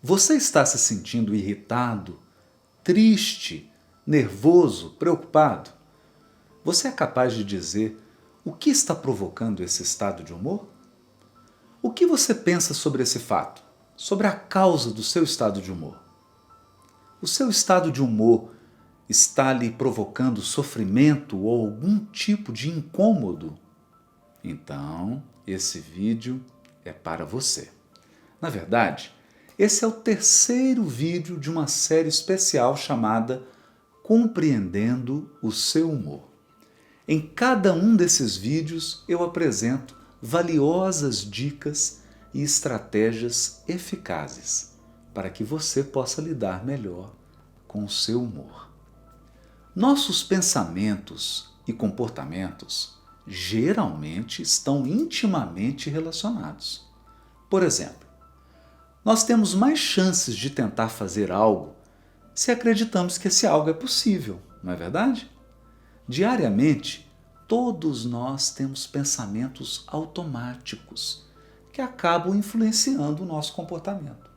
Você está se sentindo irritado, triste, nervoso, preocupado? Você é capaz de dizer o que está provocando esse estado de humor? O que você pensa sobre esse fato? Sobre a causa do seu estado de humor? O seu estado de humor está lhe provocando sofrimento ou algum tipo de incômodo? Então, esse vídeo é para você. Na verdade, esse é o terceiro vídeo de uma série especial chamada Compreendendo o Seu Humor. Em cada um desses vídeos eu apresento valiosas dicas e estratégias eficazes para que você possa lidar melhor com o seu humor. Nossos pensamentos e comportamentos geralmente estão intimamente relacionados. Por exemplo, nós temos mais chances de tentar fazer algo se acreditamos que esse algo é possível, não é verdade? Diariamente, todos nós temos pensamentos automáticos que acabam influenciando o nosso comportamento.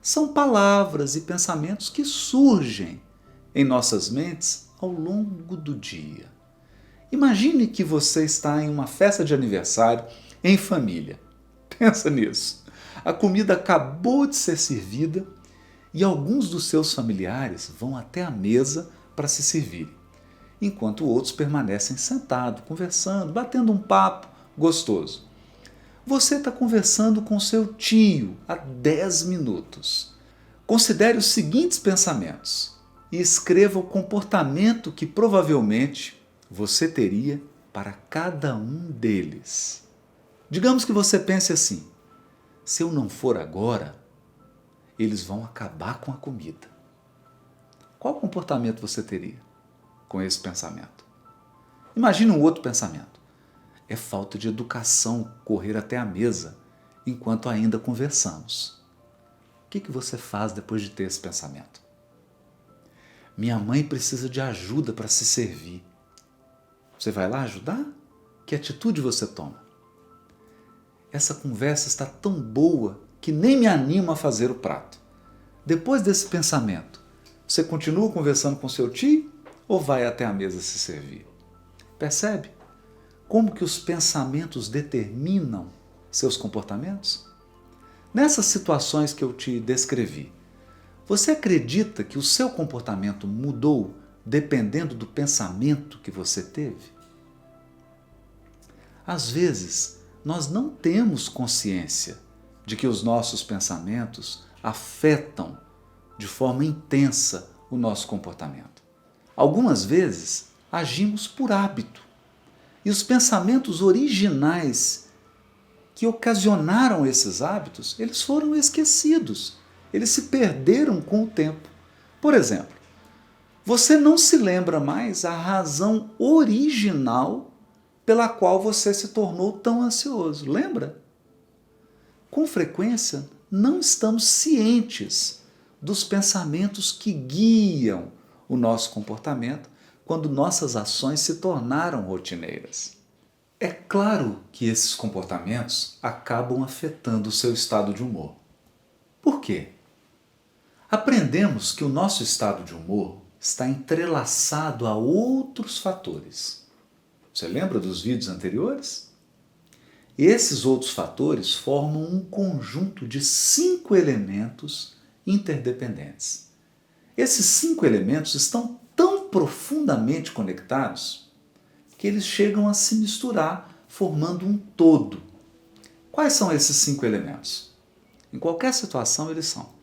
São palavras e pensamentos que surgem em nossas mentes ao longo do dia. Imagine que você está em uma festa de aniversário em família. Pensa nisso. A comida acabou de ser servida e alguns dos seus familiares vão até a mesa para se servirem, enquanto outros permanecem sentados, conversando, batendo um papo gostoso. Você está conversando com seu tio há 10 minutos. Considere os seguintes pensamentos e escreva o comportamento que provavelmente você teria para cada um deles. Digamos que você pense assim: se eu não for agora, eles vão acabar com a comida. Qual comportamento você teria com esse pensamento? Imagine um outro pensamento. É falta de educação correr até a mesa enquanto ainda conversamos. O que você faz depois de ter esse pensamento? Minha mãe precisa de ajuda para se servir. Você vai lá ajudar? Que atitude você toma? Essa conversa está tão boa que nem me animo a fazer o prato. Depois desse pensamento, você continua conversando com seu tio ou vai até a mesa se servir? Percebe como que os pensamentos determinam seus comportamentos? Nessas situações que eu te descrevi, você acredita que o seu comportamento mudou dependendo do pensamento que você teve? Às vezes, nós não temos consciência de que os nossos pensamentos afetam de forma intensa o nosso comportamento. Algumas vezes, agimos por hábito. E os pensamentos originais que ocasionaram esses hábitos, eles foram esquecidos. Eles se perderam com o tempo. Por exemplo, você não se lembra mais a razão original pela qual você se tornou tão ansioso. Lembra? Com frequência, não estamos cientes dos pensamentos que guiam o nosso comportamento quando nossas ações se tornaram rotineiras. É claro que esses comportamentos acabam afetando o seu estado de humor. Por quê? Aprendemos que o nosso estado de humor está entrelaçado a outros fatores. Você lembra dos vídeos anteriores? Esses outros fatores formam um conjunto de 5 elementos interdependentes. Esses 5 elementos estão tão profundamente conectados que eles chegam a se misturar, formando um todo. Quais são esses 5 elementos? Em qualquer situação eles são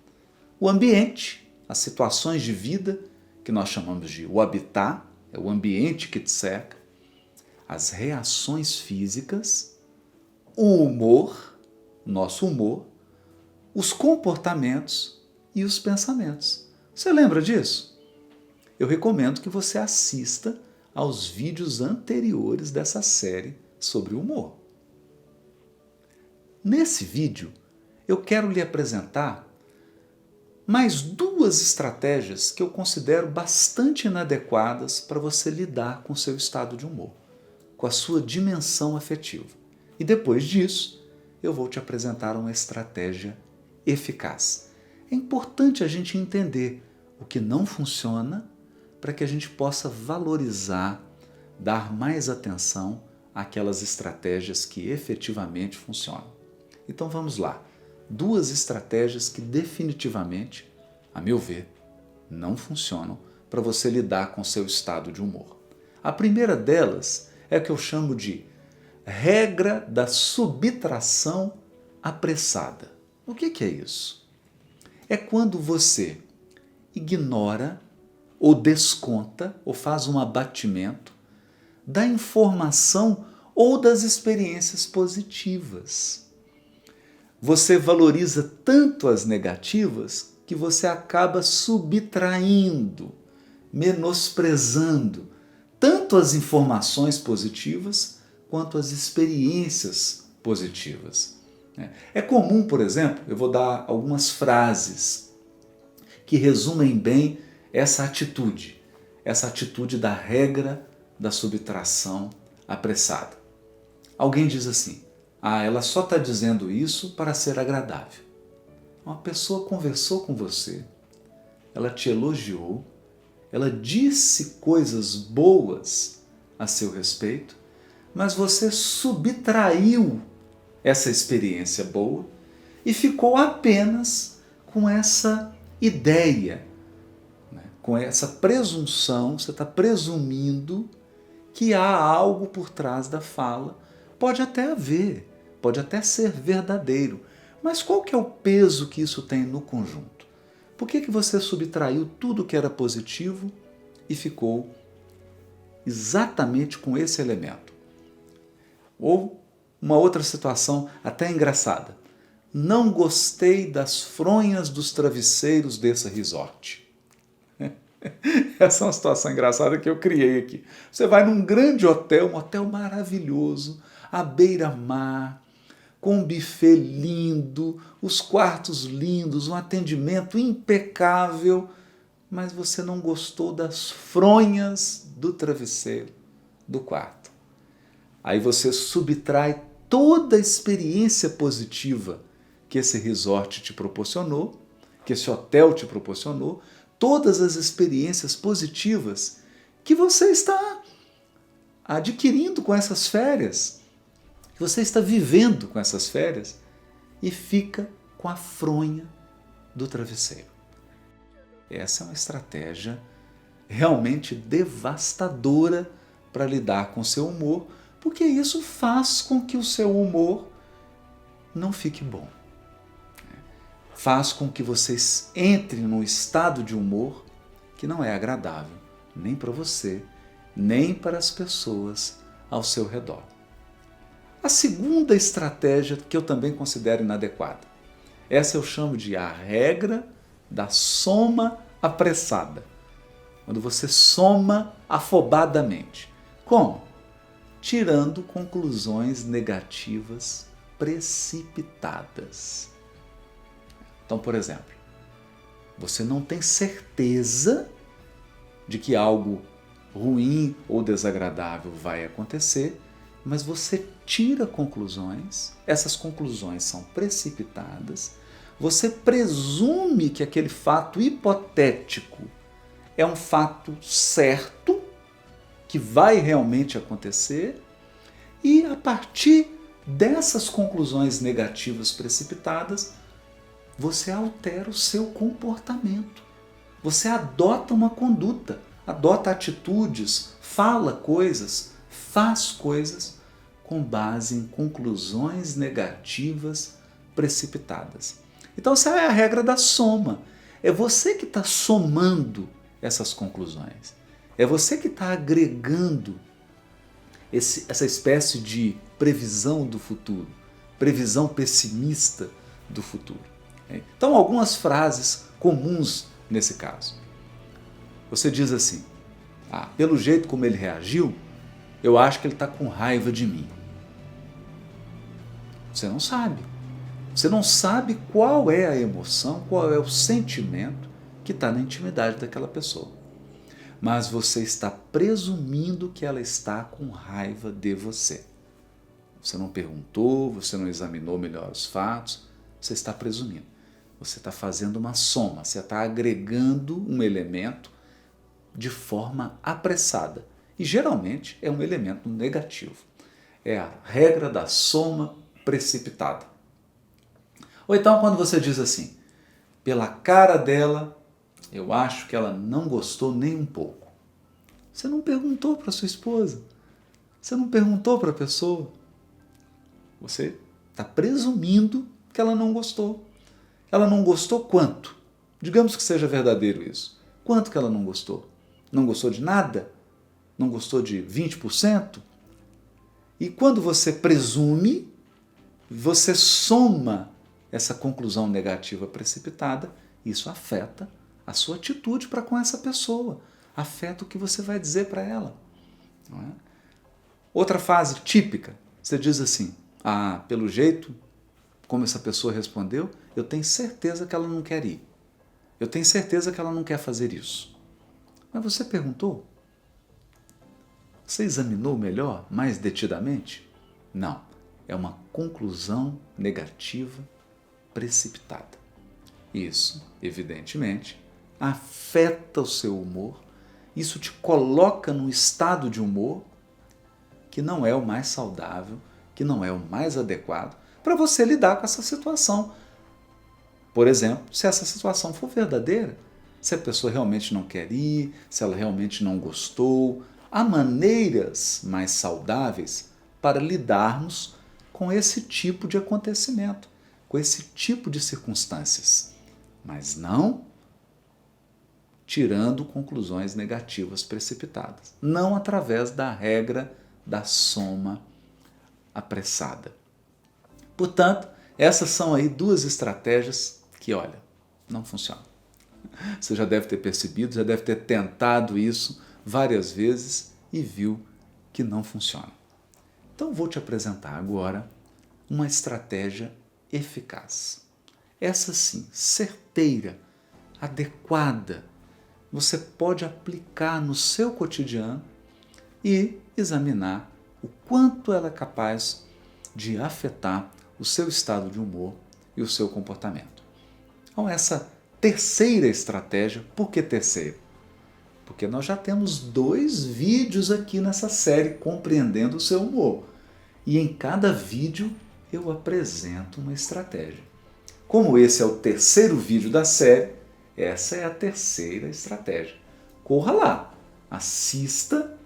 o ambiente, as situações de vida, que nós chamamos de o habitat, é o ambiente que te cerca, as reações físicas, o humor, nosso humor, os comportamentos e os pensamentos. Você lembra disso? Eu recomendo que você assista aos vídeos anteriores dessa série sobre o humor. Nesse vídeo, eu quero lhe apresentar mais 2 estratégias que eu considero bastante inadequadas para você lidar com o seu estado de humor, com a sua dimensão afetiva. E depois disso, eu vou te apresentar uma estratégia eficaz. É importante a gente entender o que não funciona para que a gente possa valorizar, dar mais atenção àquelas estratégias que efetivamente funcionam. Então vamos lá. 2 estratégias que definitivamente, a meu ver, não funcionam para você lidar com seu estado de humor. A primeira delas é o que eu chamo de regra da subtração apressada. O que é isso? É quando você ignora ou desconta ou faz um abatimento da informação ou das experiências positivas. Você valoriza tanto as negativas que você acaba subtraindo, menosprezando tanto as informações positivas quanto as experiências positivas. É comum, por exemplo, eu vou dar algumas frases que resumem bem essa atitude da regra da subtração apressada. Alguém diz assim: ela só está dizendo isso para ser agradável. Uma pessoa conversou com você, ela te elogiou, ela disse coisas boas a seu respeito, mas você subtraiu essa experiência boa e ficou apenas com essa ideia, com essa presunção. Você está presumindo que há algo por trás da fala. Pode até haver, pode até ser verdadeiro, mas qual que é o peso que isso tem no conjunto? Por que você subtraiu tudo que era positivo e ficou exatamente com esse elemento? Ou uma outra situação até engraçada. Não gostei das fronhas dos travesseiros desse resort. Essa é uma situação engraçada que eu criei aqui. Você vai num grande hotel, um hotel maravilhoso, à beira-mar, com um buffet lindo, os quartos lindos, um atendimento impecável, mas você não gostou das fronhas do travesseiro do quarto. Aí você subtrai toda a experiência positiva que esse resort te proporcionou, que esse hotel te proporcionou, todas as experiências positivas que você está adquirindo com essas férias, que você está vivendo com essas férias, e fica com a fronha do travesseiro. Essa é uma estratégia realmente devastadora para lidar com o seu humor, porque isso faz com que o seu humor não fique bom. Faz com que você entre num estado de humor que não é agradável, nem para você, nem para as pessoas ao seu redor. A segunda estratégia, que eu também considero inadequada, essa eu chamo de a regra da soma apressada. Quando você soma afobadamente. Como? Tirando conclusões negativas precipitadas. Então, por exemplo, você não tem certeza de que algo ruim ou desagradável vai acontecer, mas você tira conclusões, essas conclusões são precipitadas, você presume que aquele fato hipotético é um fato certo, que vai realmente acontecer, e a partir dessas conclusões negativas precipitadas, você altera o seu comportamento. Você adota uma conduta, adota atitudes, fala coisas, faz coisas com base em conclusões negativas precipitadas. Então essa é a regra da soma. É você que está somando essas conclusões. É você que está agregando essa espécie de previsão do futuro, previsão pessimista do futuro. Então, algumas frases comuns nesse caso. Você diz assim: pelo jeito como ele reagiu, eu acho que ele está com raiva de mim. Você não sabe. Você não sabe qual é a emoção, qual é o sentimento que está na intimidade daquela pessoa. Mas você está presumindo que ela está com raiva de você. Você não perguntou, você não examinou melhor os fatos, você está presumindo. Você está fazendo uma soma, você está agregando um elemento de forma apressada. E geralmente é um elemento negativo. É a regra da soma precipitada. Ou então quando você diz assim, pela cara dela, eu acho que ela não gostou nem um pouco. Você não perguntou para sua esposa. Você não perguntou para a pessoa. Você está presumindo que ela não gostou. Ela não gostou quanto? Digamos que seja verdadeiro isso. Quanto que ela não gostou? Não gostou de nada? Não gostou de 20%? E quando você presume, você soma essa conclusão negativa precipitada, isso afeta a sua atitude para com essa pessoa, afeta o que você vai dizer para ela. Não é? Outra fase típica, você diz assim, pelo jeito, como essa pessoa respondeu, eu tenho certeza que ela não quer ir. Eu tenho certeza que ela não quer fazer isso. Mas você perguntou? Você examinou melhor, mais detidamente? Não. É uma conclusão negativa precipitada. Isso, evidentemente, afeta o seu humor. Isso te coloca num estado de humor que não é o mais saudável, que não é o mais adequado para você lidar com essa situação. Por exemplo, se essa situação for verdadeira, se a pessoa realmente não quer ir, se ela realmente não gostou, há maneiras mais saudáveis para lidarmos com esse tipo de acontecimento, com esse tipo de circunstâncias, mas não tirando conclusões negativas precipitadas, não através da regra da soma apressada. Portanto, essas são aí duas estratégias que, olha, não funcionam. Você já deve ter percebido, já deve ter tentado isso várias vezes e viu que não funciona. Então vou te apresentar agora uma estratégia eficaz. Essa sim, certeira, adequada, você pode aplicar no seu cotidiano e examinar o quanto ela é capaz de afetar o seu estado de humor e o seu comportamento. Então, essa terceira estratégia, por que terceira? Porque nós já temos 2 vídeos aqui nessa série compreendendo o seu humor. E em cada vídeo eu apresento uma estratégia. Como esse é o terceiro vídeo da série, essa é a terceira estratégia. Corra lá, assista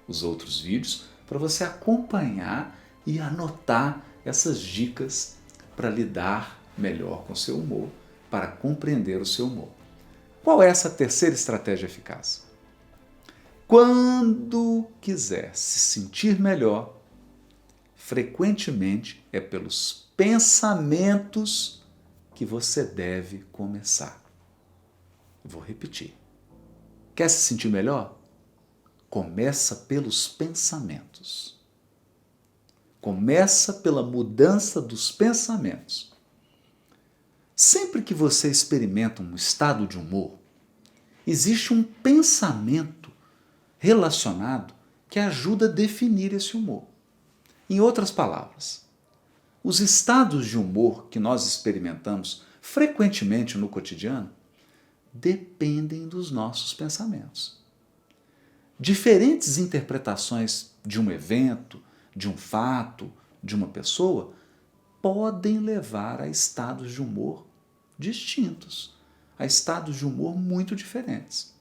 os outros vídeos para você acompanhar e anotar essas dicas para lidar melhor com o seu humor, para compreender o seu humor. Qual é essa terceira estratégia eficaz? Quando quiser se sentir melhor, frequentemente é pelos pensamentos que você deve começar. Vou repetir. Quer se sentir melhor? Começa pelos pensamentos. Começa pela mudança dos pensamentos. Sempre que você experimenta um estado de humor, existe um pensamento relacionado que ajuda a definir esse humor. Em outras palavras, os estados de humor que nós experimentamos frequentemente no cotidiano dependem dos nossos pensamentos. Diferentes interpretações de um evento, de um fato, de uma pessoa, podem levar a estados de humor distintos, a estados de humor muito diferentes.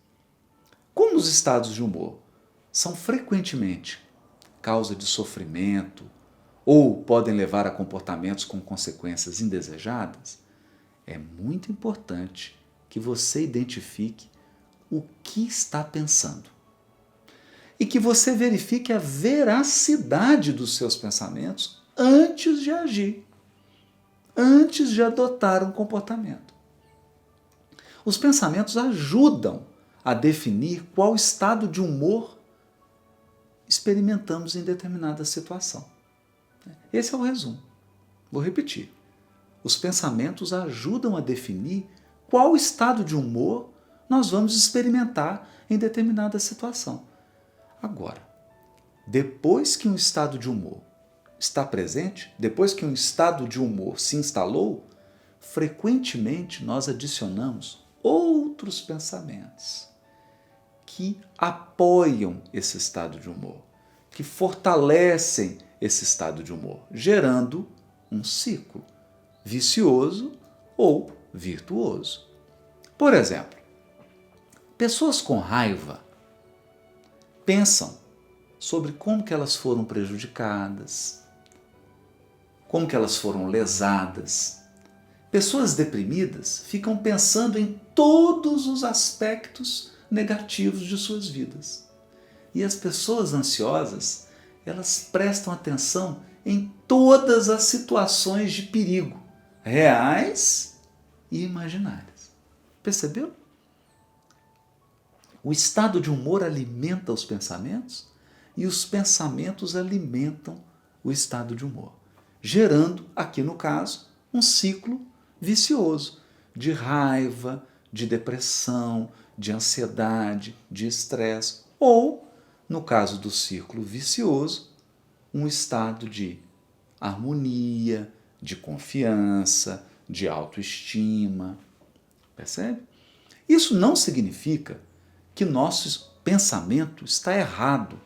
Como os estados de humor são frequentemente causa de sofrimento ou podem levar a comportamentos com consequências indesejadas, é muito importante que você identifique o que está pensando e que você verifique a veracidade dos seus pensamentos antes de agir, antes de adotar um comportamento. Os pensamentos ajudam a definir qual estado de humor experimentamos em determinada situação. Esse é o resumo. Vou repetir. Os pensamentos ajudam a definir qual estado de humor nós vamos experimentar em determinada situação. Agora, depois que um estado de humor está presente, depois que um estado de humor se instalou, frequentemente nós adicionamos outros pensamentos que apoiam esse estado de humor, que fortalecem esse estado de humor, gerando um ciclo vicioso ou virtuoso. Por exemplo, pessoas com raiva pensam sobre como que elas foram prejudicadas, como que elas foram lesadas. Pessoas deprimidas ficam pensando em todos os aspectos negativos de suas vidas. E as pessoas ansiosas, elas prestam atenção em todas as situações de perigo, reais e imaginárias. Percebeu? O estado de humor alimenta os pensamentos e os pensamentos alimentam o estado de humor, gerando, aqui no caso, um ciclo vicioso de raiva, de depressão, de ansiedade, de estresse, ou, no caso do ciclo vicioso, um estado de harmonia, de confiança, de autoestima. Percebe? Isso não significa que nosso pensamento está errado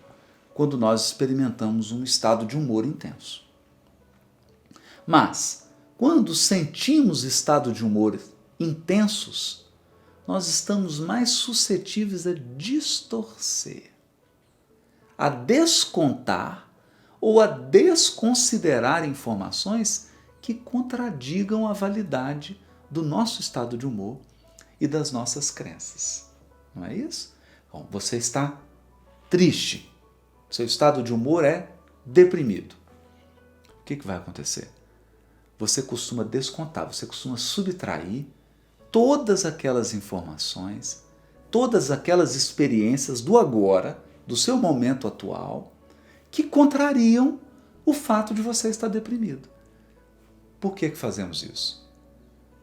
quando nós experimentamos um estado de humor intenso. Mas, quando sentimos estado de humor intensos, nós estamos mais suscetíveis a distorcer, a descontar ou a desconsiderar informações que contradigam a validade do nosso estado de humor e das nossas crenças. Não é isso? Bom, você está triste, seu estado de humor é deprimido. O que vai acontecer? Você costuma descontar, você costuma subtrair todas aquelas informações, todas aquelas experiências do agora, do seu momento atual, que contrariam o fato de você estar deprimido. Por que fazemos isso?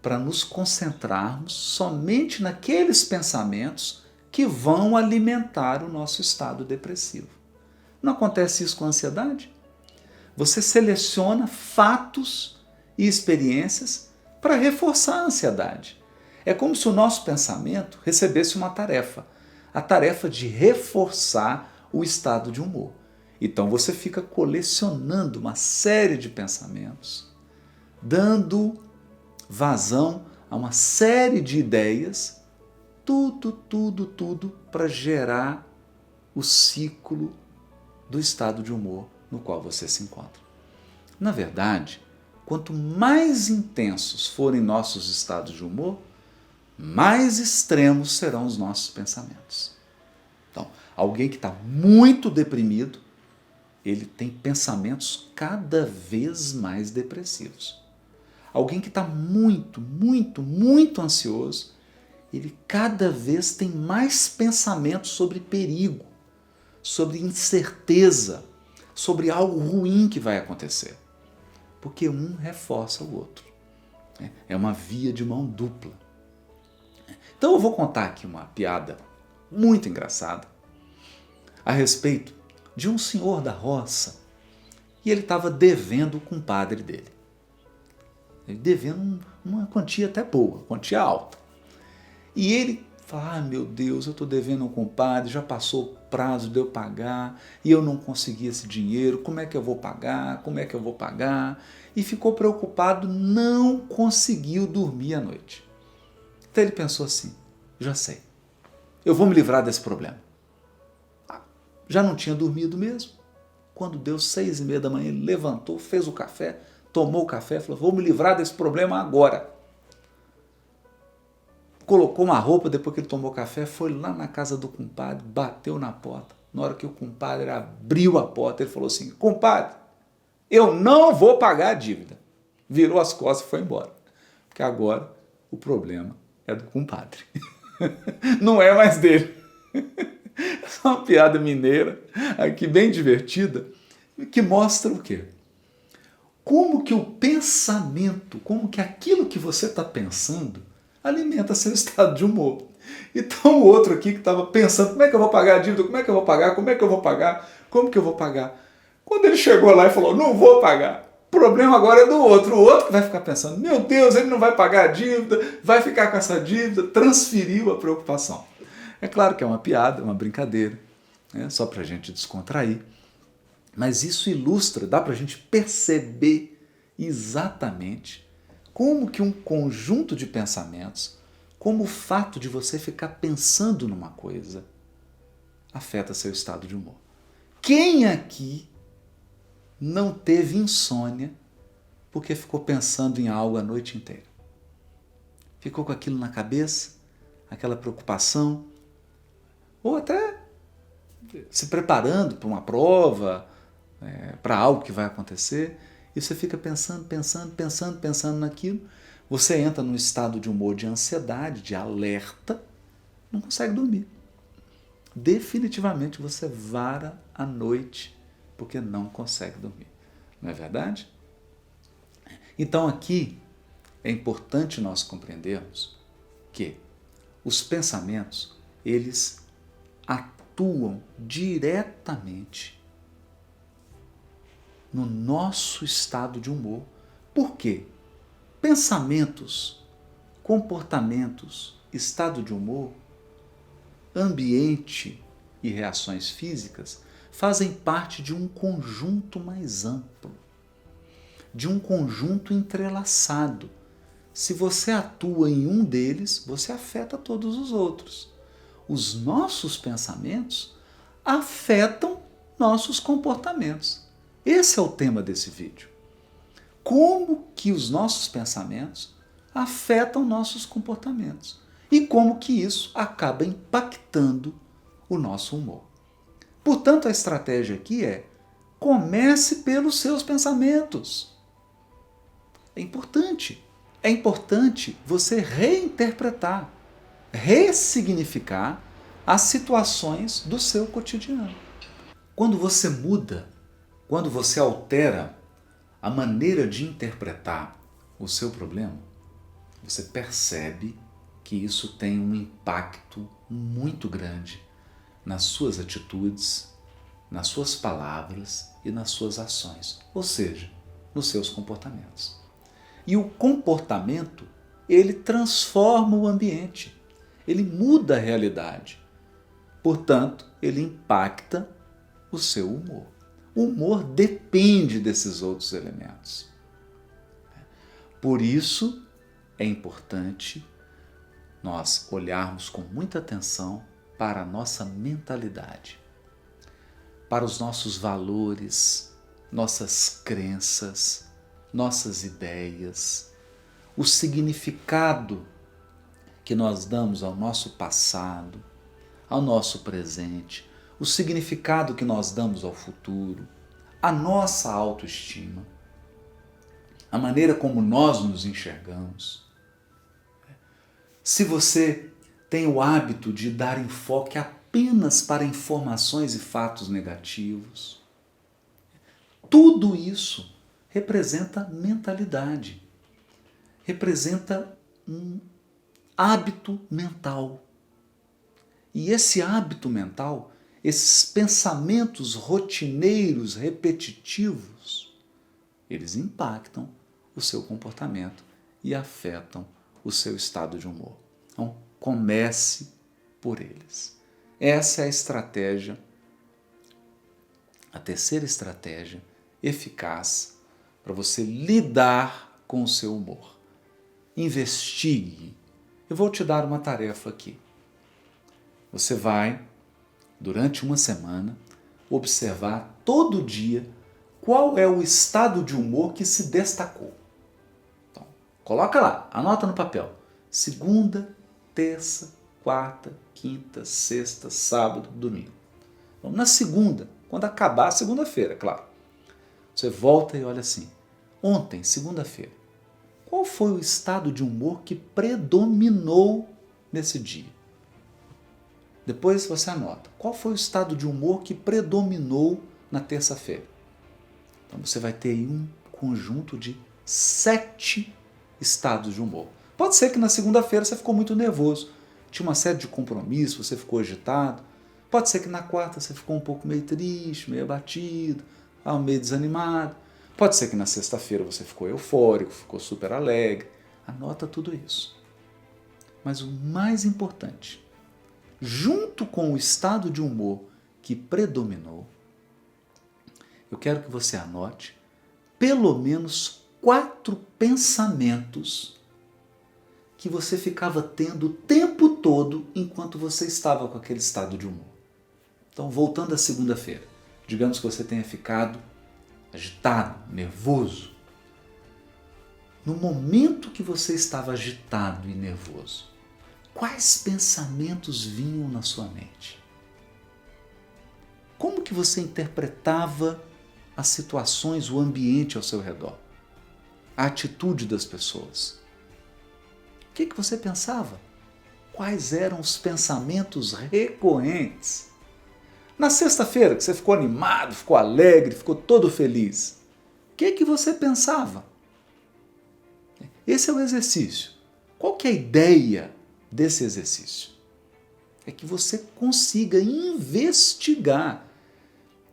Para nos concentrarmos somente naqueles pensamentos que vão alimentar o nosso estado depressivo. Não acontece isso com a ansiedade? Você seleciona fatos e experiências para reforçar a ansiedade. É como se o nosso pensamento recebesse uma tarefa, a tarefa de reforçar o estado de humor. Então você fica colecionando uma série de pensamentos, dando vazão a uma série de ideias, tudo para gerar o ciclo do estado de humor no qual você se encontra. Na verdade, quanto mais intensos forem nossos estados de humor, mais extremos serão os nossos pensamentos. Então, alguém que está muito deprimido, ele tem pensamentos cada vez mais depressivos. Alguém que está muito ansioso, ele cada vez tem mais pensamentos sobre perigo, sobre incerteza, sobre algo ruim que vai acontecer. Porque um reforça o outro. É uma via de mão dupla. Então eu vou contar aqui uma piada muito engraçada a respeito de um senhor da roça e ele estava devendo o compadre dele. Ele devendo uma quantia até boa, quantia alta. E ele fala, meu Deus, eu estou devendo um compadre, já passou o prazo de eu pagar e eu não consegui esse dinheiro, como é que eu vou pagar? E ficou preocupado, não conseguiu dormir à noite. Então ele pensou assim, já sei, eu vou me livrar desse problema. Já não tinha dormido mesmo. Quando deu 6h30 da manhã, ele levantou, fez o café, tomou o café, falou, vou me livrar desse problema agora. Colocou uma roupa, depois que ele tomou café, foi lá na casa do compadre, bateu na porta. Na hora que o compadre abriu a porta, ele falou assim, compadre, eu não vou pagar a dívida. Virou as costas e foi embora. Porque agora o problema é do compadre. Não é mais dele. Essa é uma piada mineira, aqui bem divertida, que mostra o quê? Como que o pensamento, como que aquilo que você está pensando alimenta seu estado de humor. Então o outro aqui que estava pensando, como é que eu vou pagar a dívida? Como é que eu vou pagar? Quando ele chegou lá e falou, não vou pagar. O problema agora é do outro. O outro que vai ficar pensando, meu Deus, ele não vai pagar a dívida, vai ficar com essa dívida, transferiu a preocupação. É claro que é uma piada, uma brincadeira, né? Só para a gente descontrair. Mas isso ilustra, dá para a gente perceber exatamente como que um conjunto de pensamentos, como o fato de você ficar pensando numa coisa, afeta seu estado de humor. Quem aqui não teve insônia porque ficou pensando em algo a noite inteira? Ficou com aquilo na cabeça, aquela preocupação, ou até se preparando para uma prova, para algo que vai acontecer, e você fica pensando naquilo, você entra num estado de humor de ansiedade, de alerta, não consegue dormir. Definitivamente você vara a noite porque não consegue dormir. Não é verdade? Então aqui é importante nós compreendermos que os pensamentos, eles atuam diretamente no nosso estado de humor. Por quê? Pensamentos, comportamentos, estado de humor, ambiente e reações físicas fazem parte de um conjunto mais amplo, de um conjunto entrelaçado. Se você atua em um deles, você afeta todos os outros. Os nossos pensamentos afetam nossos comportamentos. Esse é o tema desse vídeo. Como que os nossos pensamentos afetam nossos comportamentos e como que isso acaba impactando o nosso humor. Portanto, a estratégia aqui é: comece pelos seus pensamentos. É importante. É importante você reinterpretar, ressignificar as situações do seu cotidiano. Quando você muda, quando você altera a maneira de interpretar o seu problema, você percebe que isso tem um impacto muito grande nas suas atitudes, nas suas palavras e nas suas ações, ou seja, nos seus comportamentos. E o comportamento, ele transforma o ambiente, ele muda a realidade. Portanto, ele impacta o seu humor. O humor depende desses outros elementos. Por isso, é importante nós olharmos com muita atenção para a nossa mentalidade, para os nossos valores, nossas crenças, nossas ideias, o significado que nós damos ao nosso passado, ao nosso presente, o significado que nós damos ao futuro, a nossa autoestima, a maneira como nós nos enxergamos. Se você tem o hábito de dar enfoque apenas para informações e fatos negativos, tudo isso representa mentalidade, representa um hábito mental. E esse hábito mental, esses pensamentos rotineiros, repetitivos, eles impactam o seu comportamento e afetam o seu estado de humor. Então, comece por eles. Essa é a estratégia, a terceira estratégia eficaz para você lidar com o seu humor. Investigue. Eu vou te dar uma tarefa aqui. Você vai, durante uma semana, observar todo dia qual é o estado de humor que se destacou. Então, coloca lá, anota no papel. Segunda, terça, quarta, quinta, sexta, sábado, domingo. Então, na segunda, quando acabar a segunda-feira, claro, você volta e olha assim. Ontem, segunda-feira, qual foi o estado de humor que predominou nesse dia? Depois você anota. Qual foi o estado de humor que predominou na terça-feira? Então você vai ter aí um conjunto de 7 estados de humor. Pode ser que na segunda-feira você ficou muito nervoso, tinha uma série de compromissos, você ficou agitado. Pode ser que na quarta você ficou um pouco meio triste, meio abatido, meio desanimado. Pode ser que na sexta-feira você ficou eufórico, ficou super alegre. Anota tudo isso. Mas o mais importante, junto com o estado de humor que predominou, eu quero que você anote pelo menos 4 pensamentos que você ficava tendo o tempo todo enquanto você estava com aquele estado de humor. Então, voltando à segunda-feira, digamos que você tenha ficado agitado, nervoso. No momento que você estava agitado e nervoso, quais pensamentos vinham na sua mente? Como que você interpretava as situações, o ambiente ao seu redor? A atitude das pessoas? O que você pensava? Quais eram os pensamentos recorrentes? Na sexta-feira, que você ficou animado, ficou alegre, ficou todo feliz, o que você pensava? Esse é o exercício. Qual que é a ideia desse exercício? É que você consiga investigar.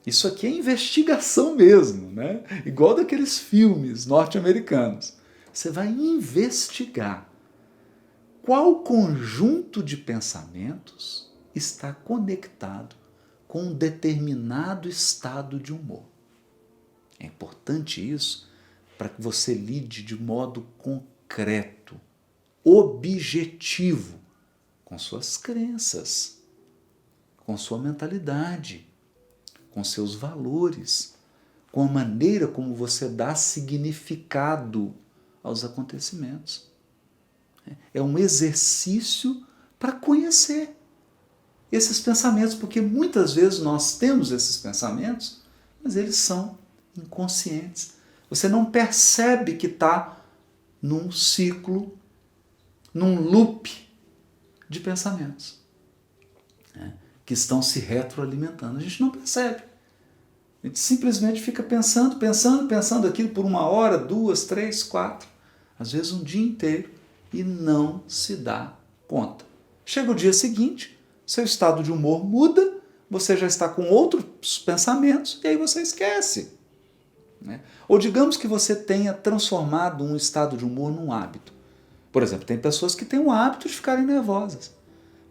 Isso aqui é investigação mesmo, né? Igual daqueles filmes norte-americanos. Você vai investigar qual conjunto de pensamentos está conectado com um determinado estado de humor. É importante isso para que você lide de modo concreto, objetivo, com suas crenças, com sua mentalidade, com seus valores, com a maneira como você dá significado aos acontecimentos. É um exercício para conhecer esses pensamentos, porque muitas vezes nós temos esses pensamentos, mas eles são inconscientes. Você não percebe que está num ciclo, num loop de pensamentos, né, que estão se retroalimentando. A gente não percebe. A gente simplesmente fica pensando aquilo por 1 hora, 2, 3, 4, às vezes um dia inteiro, e não se dá conta. Chega o dia seguinte, seu estado de humor muda, você já está com outros pensamentos e aí você esquece. Né? Ou digamos que você tenha transformado um estado de humor num hábito. Por exemplo, tem pessoas que têm o hábito de ficarem nervosas.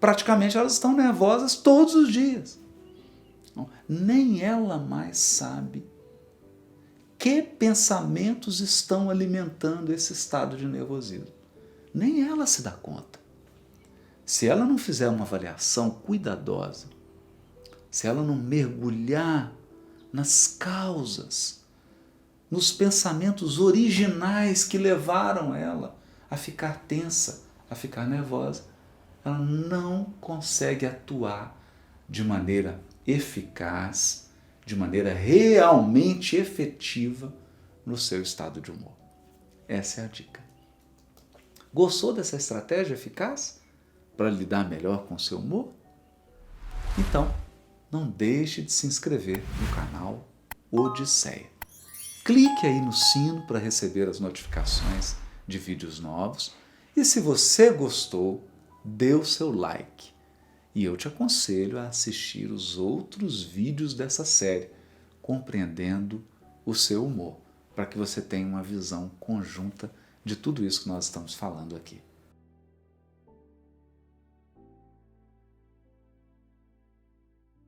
Praticamente elas estão nervosas todos os dias. Não, nem ela mais sabe que pensamentos estão alimentando esse estado de nervosismo. Nem ela se dá conta. Se ela não fizer uma avaliação cuidadosa, se ela não mergulhar nas causas, nos pensamentos originais que levaram ela a ficar tensa, a ficar nervosa, ela não consegue atuar de maneira eficaz, de maneira realmente efetiva no seu estado de humor. Essa é a dica. Gostou dessa estratégia eficaz para lidar melhor com o seu humor? Então, não deixe de se inscrever no canal Odisseia. Clique aí no sino para receber as notificações de vídeos novos e se você gostou, dê o seu like. E eu te aconselho a assistir os outros vídeos dessa série, compreendendo o seu humor, para que você tenha uma visão conjunta de tudo isso que nós estamos falando aqui.